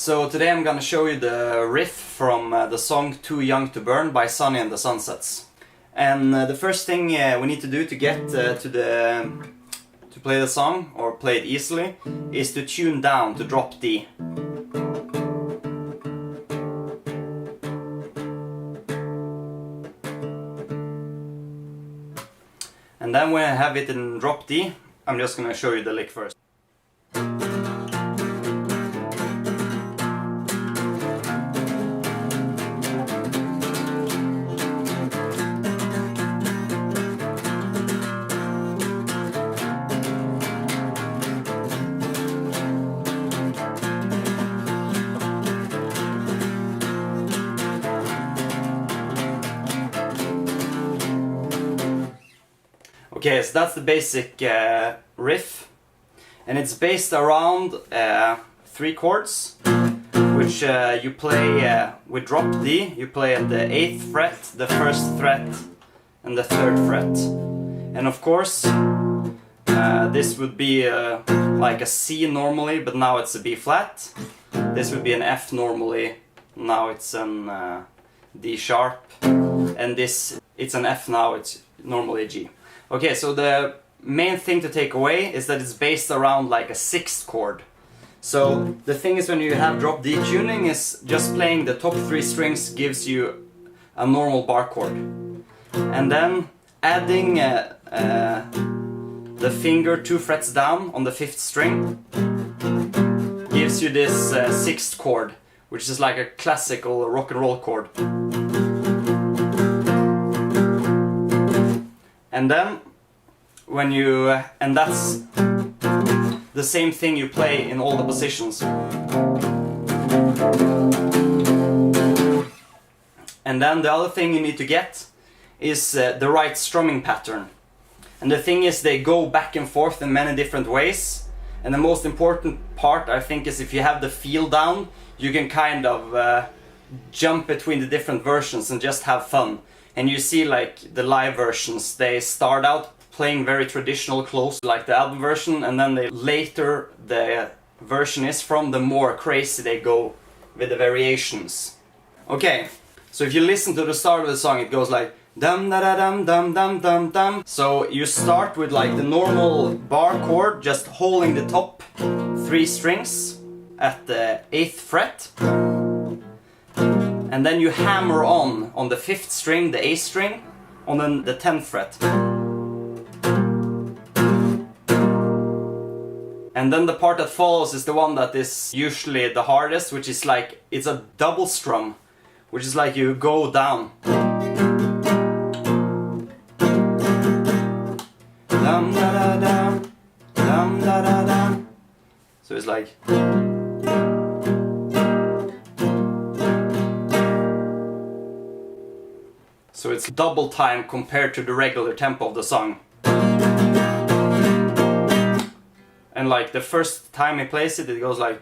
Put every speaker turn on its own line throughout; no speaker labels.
So today I'm gonna show you the riff from the song Too Young to Burn by Sonny and the Sunsets. And the first thing we need to do to get to play the song, or play it easily, is to tune down, to drop D. And then when I have it in drop D, I'm just gonna show you the lick first. Okay, so that's the basic riff, and it's based around 3 chords, which you play with drop D. You play at the 8th fret, the 1st fret, and the 3rd fret. And of course, this would be like a C normally, but now it's a B flat. This would be an F normally, now it's an D sharp, and this, it's an F now, it's normally a G. Okay, so the main thing to take away is that it's based around like a 6th chord. So the thing is, when you have drop D tuning, is just playing the top 3 strings gives you a normal bar chord. And then adding the finger 2 frets down on the 5th string gives you this 6th chord, which is like a classical rock and roll chord. And then when you, and that's the same thing you play in all the positions. And then the other thing you need to get is the right strumming pattern. And the thing is, they go back and forth in many different ways. And the most important part, I think, is if you have the feel down, you can kind of jump between the different versions and just have fun. And you see, like the live versions, they start out playing very traditional, close like the album version, and then later the version is from, the more crazy they go with the variations. Okay, so if you listen to the start of the song, it goes like dum da da dum dum dum dum dum. So you start with like the normal bar chord, just holding the top 3 strings at the 8th fret. And then you hammer on the 5th string, the A string, on the 10th fret. And then the part that follows is the one that is usually the hardest, which is like, it's a double strum, which is like you go down. Dum da da dum, dum da da dum. So it's like. So it's double time compared to the regular tempo of the song. And like the first time he plays it, it goes like.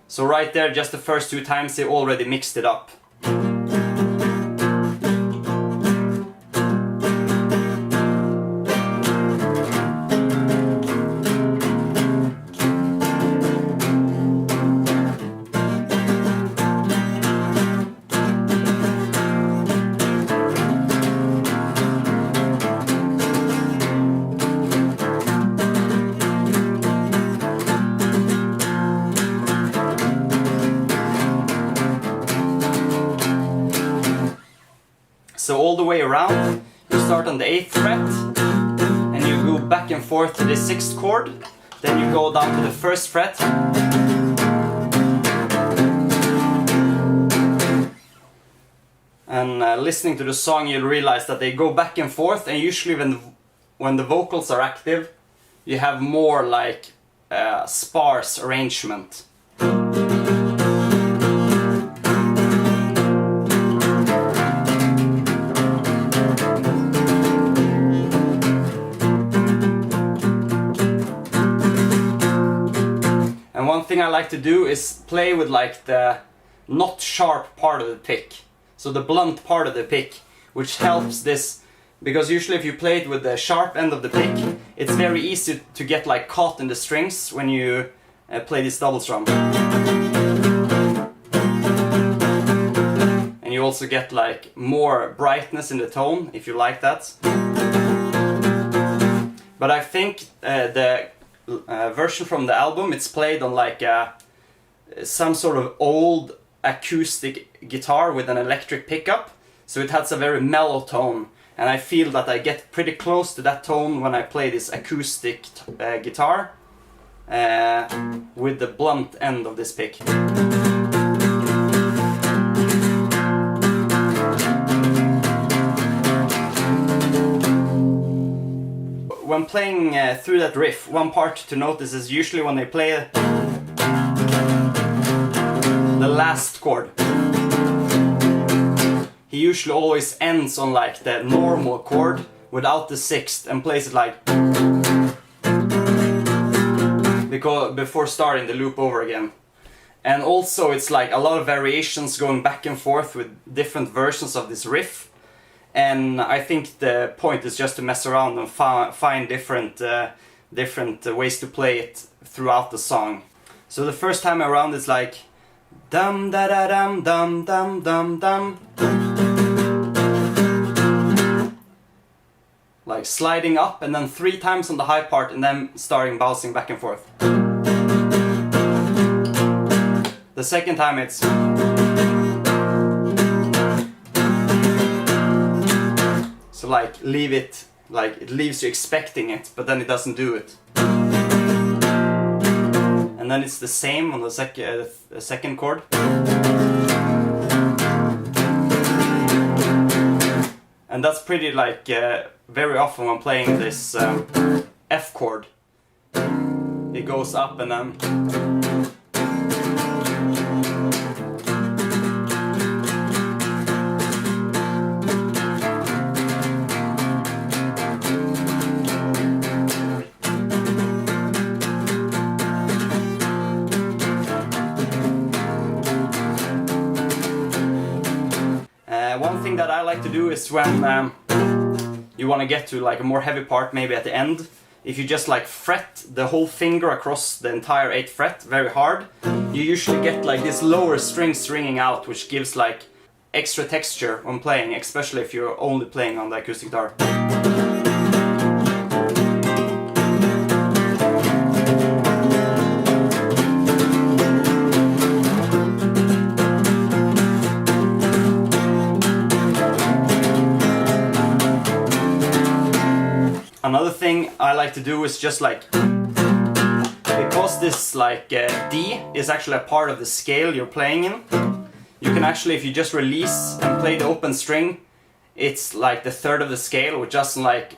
So right there, just the first 2 times he already mixed it up. So all the way around, you start on the 8th fret, and you go back and forth to the 6th chord, then you go down to the 1st fret, and listening to the song, you'll realize that they go back and forth, and usually when the vocals are active, you have more like sparse arrangement. One thing I like to do is play with like the not sharp part of the pick, so the blunt part of the pick, which helps this, because usually if you play it with the sharp end of the pick, it's very easy to get like caught in the strings when you play this double strum. And you also get like more brightness in the tone if you like that. But I think the version from the album, it's played on like some sort of old acoustic guitar with an electric pickup, so it has a very mellow tone, and I feel that I get pretty close to that tone when I play this acoustic guitar with the blunt end of this pick. When playing through that riff, one part to notice is usually when they play the last chord. He usually always ends on like the normal chord without the sixth and plays it like before starting the loop over again. And also it's like a lot of variations going back and forth with different versions of this riff. And I think the point is just to mess around and find different ways to play it throughout the song. So the first time around it's like dum da da dum dum dum dum dum, like sliding up and then 3 times on the high part and then starting bouncing back and forth. The second time it's so like leave it, like it leaves you expecting it, but then it doesn't do it. And then it's the same on the second chord. And that's pretty like very often when playing this F chord. It goes up and then one thing that I like to do is when you want to get to like a more heavy part, maybe at the end, if you just like fret the whole finger across the entire 8th fret very hard, you usually get like this lower string stringing out, which gives like extra texture when playing, especially if you're only playing on the acoustic guitar. Another thing I like to do is just like, because this like D is actually a part of the scale you're playing in, you can actually, if you just release and play the open string, it's like the 3rd of the scale, which doesn't like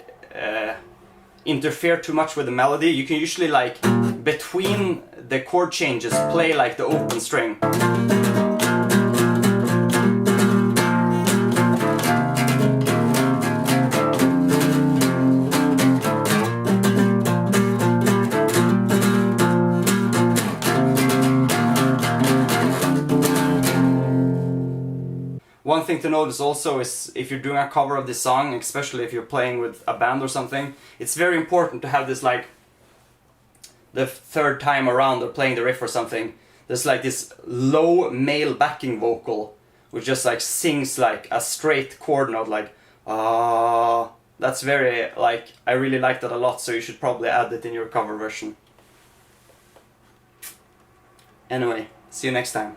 interfere too much with the melody. You can usually like between the chord changes play like the open string. One thing to notice also is if you're doing a cover of this song, especially if you're playing with a band or something, it's very important to have this like, the 3rd time around or playing the riff or something, there's like this low male backing vocal, which just like sings like a straight chord note like, ah. That's very like, I really like that a lot, so you should probably add it in your cover version. Anyway, see you next time.